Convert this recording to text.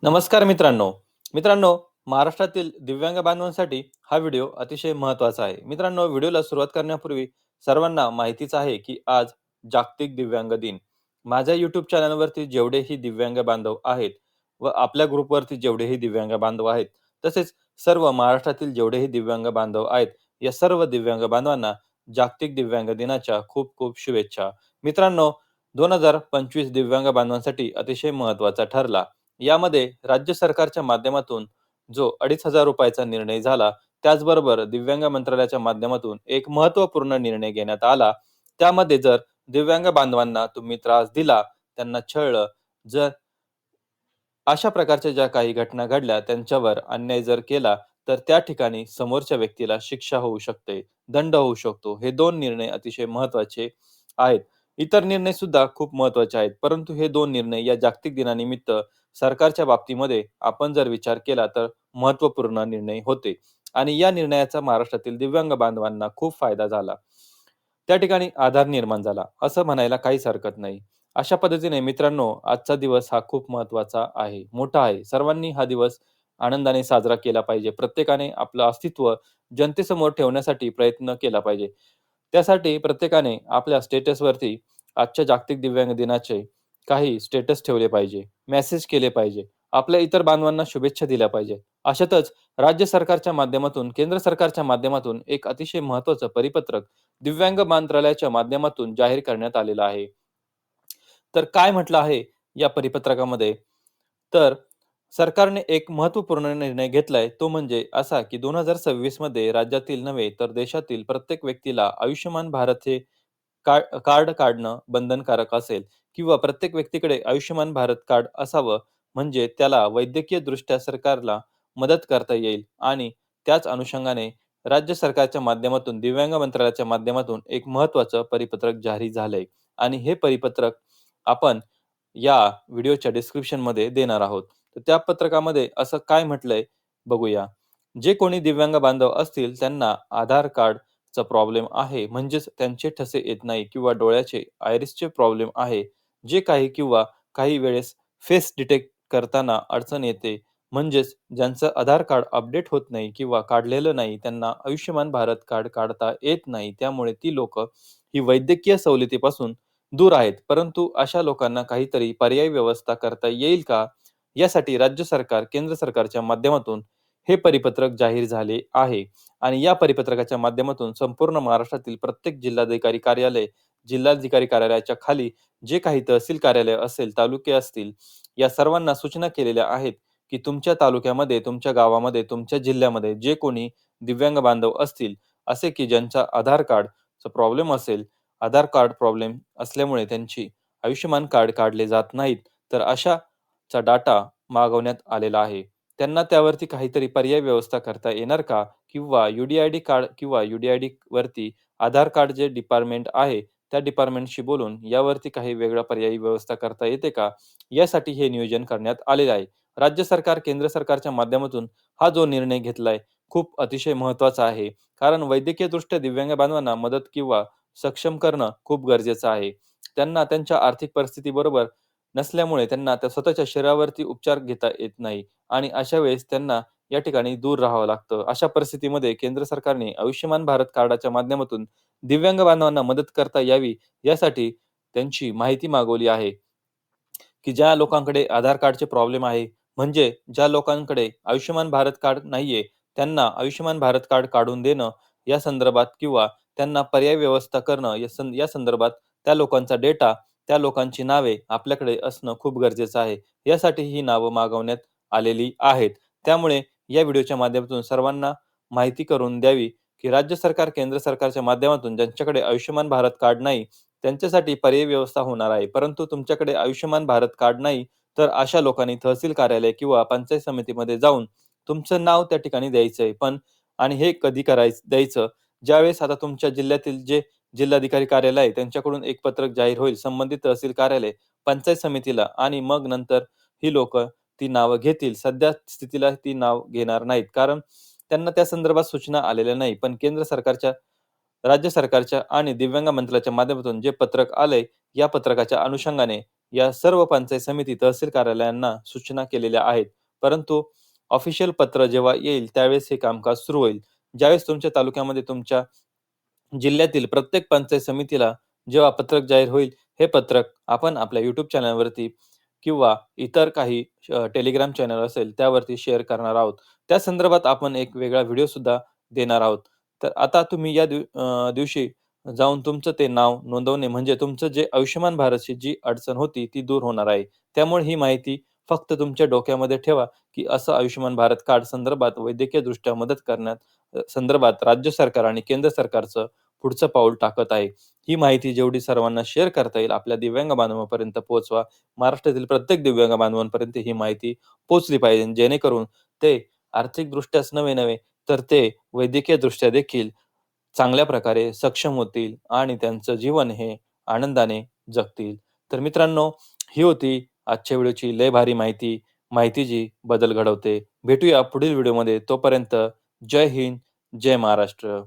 नमस्कार मित्रांनो. मित्रांनो, महाराष्ट्रातील दिव्यांग बांधवांसाठी हा व्हिडिओ अतिशय महत्त्वाचा आहे. मित्रांनो, व्हिडिओला सुरुवात करण्यापूर्वी सर्वांना माहितीच आहे, की आज जागतिक दिव्यांग दिन. माझ्या YouTube चॅनलवरती जेवढेही दिव्यांग बांधव आहेत व आपल्या ग्रुपवरती जेवढेही दिव्यांग बांधव आहेत, तसेच सर्व महाराष्ट्रातील जेवढेही दिव्यांग बांधव आहेत, या सर्व दिव्यांग बांधवांना जागतिक दिव्यांग दिनाच्या खूप खूप शुभेच्छा. मित्रांनो, 2025 दिव्यांग बांधवांसाठी अतिशय महत्त्वाचा ठरला. यामध्ये राज्य सरकारच्या माध्यमातून जो ₹2,500 निर्णय झाला, त्याचबरोबर दिव्यांग मंत्रालयाच्या माध्यमातून एक महत्त्वपूर्ण निर्णय घेण्यात आला. त्यामध्ये जर दिव्यांग बांधवांना तुम्ही त्रास दिला, त्यांना छळलं, जर अशा प्रकारच्या ज्या काही घटना घडल्या, त्यांच्यावर अन्याय जर केला, तर त्या ठिकाणी समोरच्या व्यक्तीला शिक्षा होऊ शकते, दंड होऊ शकतो. हे 2 निर्णय अतिशय महत्त्वाचे आहेत. इतर निर्णय सुद्धा खूप महत्त्वाचे आहेत. परंतु हे 2 निर्णय या जागतिक दिनानिमित्त सरकारच्या बाबतीमध्ये आपण जर विचार केला, तर महत्त्वपूर्ण निर्णय होते आणि या निर्णयाचा महाराष्ट्रातील दिव्यांग बांधवांना खूप फायदा झाला. त्या ठिकाणी आधार निर्माण झाला, असं म्हणायला काहीच हरकत नाही. अशा पद्धतीने मित्रांनो, आजचा दिवस हा खूप महत्त्वाचा आहे, मोठा आहे. सर्वांनी हा दिवस आनंदाने साजरा केला पाहिजे. प्रत्येकाने आपलं अस्तित्व जनतेसमोर ठेवण्यासाठी प्रयत्न केला पाहिजे. त्यासाठी प्रत्येकाने आपल्या स्टेटसवरती आजच्या जागतिक दिव्यांग दिनाचे काही स्टेटस ठेवले पाहिजे, मेसेज केले पाहिजे, आपल्या इतर बांधवांना शुभेच्छा दिल्या पाहिजे. अशातच राज्य सरकारच्या माध्यमातून, केंद्र सरकारच्या माध्यमातून एक अतिशय महत्त्वाचं परिपत्रक दिव्यांग मंत्रालयाच्या माध्यमातून जाहीर करण्यात आलेलं आहे. तर काय म्हटलं आहे या परिपत्रकामध्ये? तर सरकारने एक महत्त्वपूर्ण निर्णय घेतलाय, तो म्हणजे असा, की 2026 मध्ये राज्यातील नव्हे तर देशातील प्रत्येक व्यक्तीला आयुष्यमान भारत हे कार्ड काढणं बंधनकारक असेल किंवा प्रत्येक व्यक्तीकडे आयुष्यमान भारत कार्ड असावं, म्हणजे त्याला वैद्यकीयदृष्ट्या सरकारला मदत करता येईल आणि त्याच अनुषंगाने राज्य सरकारच्या माध्यमातून, दिव्यांग मंत्रालयाच्या माध्यमातून एक महत्त्वाचं परिपत्रक जारी झालंय आणि हे परिपत्रक आपण या व्हिडिओच्या डिस्क्रिप्शनमध्ये देणार आहोत. तर त्या पत्रकामध्ये असं काय म्हटलंय बघूया. जे कोणी दिव्यांग बांधव असतील त्यांना आधार कार्डचा प्रॉब्लेम आहे, म्हणजेच त्यांचे ठसे येत नाही किंवा डोळ्याचे आयरिसचे प्रॉब्लेम आहे, जे काही किंवा काही वेळेस फेस डिटेक्ट करताना अडचण येते, म्हणजेच ज्यांचं आधार कार्ड अपडेट होत नाही किंवा काढलेलं नाही, त्यांना आयुष्यमान भारत कार्ड काढता येत नाही. त्यामुळे ती लोकं ही वैद्यकीय सवलतीपासून दूर आहेत. परंतु अशा लोकांना काहीतरी पर्यायी व्यवस्था करता येईल का? यासाठी राज्य सरकार, केंद्र सरकारच्या माध्यमातून हे परिपत्रक जाहीर झाले आहे आणि या परिपत्रकाच्या माध्यमातून संपूर्ण महाराष्ट्रातील प्रत्येक जिल्हाधिकारी कार्यालय, जिल्हाधिकारी कार्यालयाच्या खाली जे काही तहसील कार्यालय असेल, तालुके असतील, या सर्वांना सूचना केलेल्या आहेत, की तुमच्या तालुक्यामध्ये, तुमच्या गावामध्ये, तुमच्या जिल्ह्यामध्ये जे कोणी दिव्यांग बांधव असतील, असे की ज्यांचा आधार कार्डचा प्रॉब्लेम असेल, आधार कार्ड प्रॉब्लेम असल्यामुळे त्यांची आयुष्यमान कार्ड काढले जात नाहीत, तर अशाचा डाटा मागवण्यात आलेला आहे. त्यांना त्यावरती काहीतरी पर्यायी व्यवस्था करता येणार का? किंवा यू-डी-आय-डी कार्ड किंवा यू-डी-आय-डी वरती आधार कार्ड जे डिपार्टमेंट आहे, त्या डिपार्टमेंटशी बोलून यावरती काही वेगळा पर्यायी व्यवस्था करता येते का? यासाठी हे नियोजन करण्यात आलेलं आहे. राज्य सरकार, केंद्र सरकारच्या माध्यमातून हा जो निर्णय घेतलाय, खूप अतिशय महत्त्वाचा आहे. कारण वैद्यकीयदृष्ट्या दिव्यांग बांधवांना मदत किंवा सक्षम करणं खूप गरजेचं आहे. त्यांना त्यांच्या आर्थिक परिस्थितीबरोबर नसल्यामुळे त्यांना त्या स्वतःच्या शरीरावरती उपचार घेता येत नाही आणि अशा वेळेस त्यांना या ठिकाणी दूर राहावं लागतं. अशा परिस्थितीमध्ये केंद्र सरकारने आयुष्यमान भारत कार्डाच्या माध्यमातून दिव्यांग बांधवांना मदत करता यावी, यासाठी त्यांची माहिती मागवली आहे. की ज्या लोकांकडे आधार कार्डचे प्रॉब्लेम आहे, म्हणजे ज्या लोकांकडे आयुष्यमान भारत कार्ड नाहीये, त्यांना आयुष्यमान भारत कार्ड काढून देणं या संदर्भात किंवा त्यांना पर्यायी व्यवस्था करणं या संदर्भात त्या लोकांचा डेटा, त्या लोकांची नावे आपल्याकडे असणं खूप गरजेचं आहे. यासाठी ही नावं मागवण्यात आलेली आहेत. त्यामुळे या व्हिडिओच्या माध्यमातून सर्वांना माहिती करून द्यावी, की राज्य सरकार, केंद्र सरकारच्या माध्यमातून ज्यांच्याकडे आयुष्यमान भारत कार्ड नाही, त्यांच्यासाठी पर्यायी व्यवस्था होणार आहे. परंतु तुमच्याकडे आयुष्यमान भारत कार्ड नाही, तर अशा लोकांनी तहसील कार्यालय किंवा पंचायत समितीमध्ये जाऊन तुमचं नाव त्या ठिकाणी द्यायचंय. पण आणि हे कधी द्यायचं, ज्यावेळेस आता तुमच्या जिल्ह्यातील जे जिल्हाधिकारी कार्यालय आहे, त्यांच्याकडून एक पत्रक जाहीर होईल, संबंधित तहसील कार्यालय, पंचायत समितीला आणि मग नंतर ही लोकं ती नावं घेतील. सध्या स्थितीला ती नाव घेणार नाहीत. कारण त्यांना त्या संदर्भात सूचना आलेल्या नाही. पण केंद्र सरकारच्या, राज्य सरकारच्या आणि दिव्यांग मंत्रालयाच्या माध्यमातून जे पत्रक आलंय, या पत्रकाच्या अनुषंगाने या सर्व पंचायत समिती, तहसील कार्यालयांना सूचना केलेल्या आहेत. परंतु ऑफिशियल पत्र जेव्हा येईल त्यावेळेस हे कामकाज सुरू होईल. ज्यावेळेस तुमच्या तालुक्यामध्ये, तुमच्या जिल्ह्यातील प्रत्येक पंचायत समितीला जेव्हा पत्रक जाहीर होईल, हे पत्रक आपण आपल्या YouTube चॅनलवरती किंवा इतर काही टेलिग्राम चॅनल असेल त्यावरती शेअर करणार आहोत. त्या संदर्भात आपण एक वेगळा व्हिडिओसुद्धा देणार आहोत. तर आता तुम्ही या दिवशी जाऊन तुमचं ते नाव नोंदवणे म्हणजे तुमचं जे आयुष्यमान भारतची जी अडचण होती ती दूर होणार आहे. त्यामुळे ही माहिती फक्त तुमच्या डोक्यामध्ये ठेवा, की असं आयुष्यमान भारत कार्ड संदर्भात वैद्यकीयदृष्ट्या मदत करण्यात संदर्भात राज्य सरकार आणि केंद्र सरकारचं पुढचं पाऊल टाकत आहे. ही माहिती जेवढी सर्वांना शेअर करता येईल आपल्या दिव्यांग बांधवांपर्यंत पोहोचवा. महाराष्ट्रातील प्रत्येक दिव्यांग बांधवांपर्यंत ही माहिती पोहोचली पाहिजे. जेणेकरून ते आर्थिकदृष्ट्याच नव्हे, तर ते वैद्यकीयदृष्ट्या देखील चांगल्या प्रकारे सक्षम होतील आणि त्यांचं जीवन हे आनंदाने जगतील. तर मित्रांनो, ही होती आजच्या व्हिडिओची लय भारी माहिती. माहिती जी बदल घडवते. भेटूया पुढील व्हिडिओमध्ये. तोपर्यंत जय हिंद, जय महाराष्ट्र.